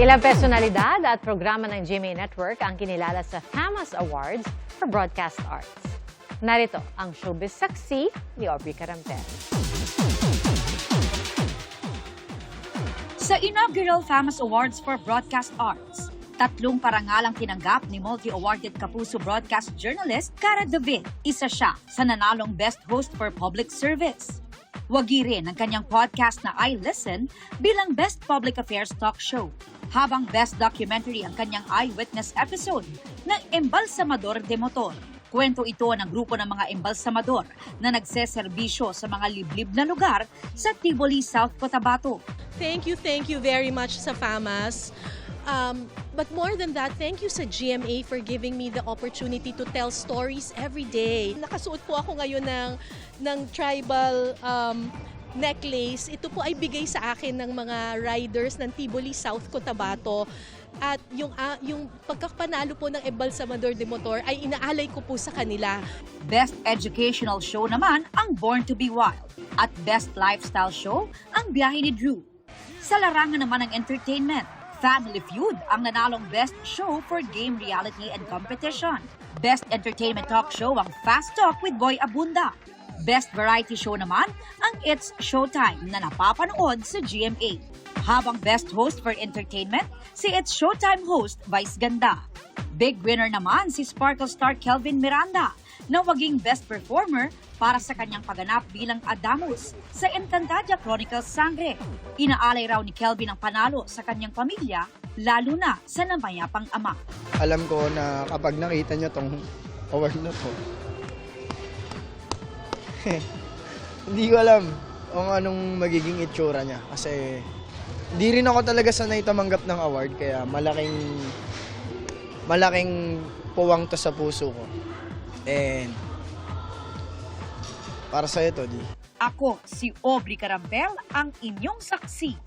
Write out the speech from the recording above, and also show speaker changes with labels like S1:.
S1: Ilang personalidad at programa ng GMA Network ang kinilala sa FAMAS Awards for Broadcast Arts. Narito ang showbiz saksi ni Aubrey Carampel.
S2: Sa inaugural FAMAS Awards for Broadcast Arts, 3 parangalang tinanggap ni multi-awarded Kapuso broadcast journalist Cara David. Isa siya sa nanalong Best Host for Public Service. Wagi rin ang kanyang podcast na I Listen bilang Best Public Affairs Talk Show. Habang Best Documentary ang kanyang eyewitness episode ng Embalsamador de Motor. Kwento ito ng grupo ng mga embalsamador na nagseserbisyo sa mga liblib na lugar sa Tiboli, South Cotabato.
S3: Thank you very much sa FAMAS. But more than that, thank you sa GMA for giving me the opportunity to tell stories every day. Nakasuot po ako ngayon ng tribal necklace. Ito po ay bigay sa akin ng mga riders ng Tiboli, South Cotabato. At yung pagkapanalo po ng Embalsamador de Motor ay inaalay ko po sa kanila.
S2: Best Educational Show naman ang Born to be Wild. At Best Lifestyle Show ang Biyahe ni Drew. Sa larangan naman ng entertainment, Family Feud ang nanalong Best Show for Game Reality and Competition. Best Entertainment Talk Show ang Fast Talk with Boy Abunda. Best Variety Show naman ang It's Showtime na napapanood sa GMA. Habang Best Host for Entertainment, si It's Showtime host Vice Ganda. Big winner naman si Sparkle star Kelvin Miranda na waging Best Performer para sa kanyang pagganap bilang Adamus sa Encantadia Chronicles Sangre. Inaalay raw ni Kelvin ang panalo sa kanyang pamilya, lalo na sa namayapang ama.
S4: Alam ko na kapag nakita nyo tong award na to, hindi ko alam kung anong magiging itsura niya. Kasi hindi rin ako talaga sanay tumanggap ng award, kaya malaking puwang to sa puso ko. And para sa'yo to, Di.
S2: Ako, si Aubrey Carampel, ang inyong saksi.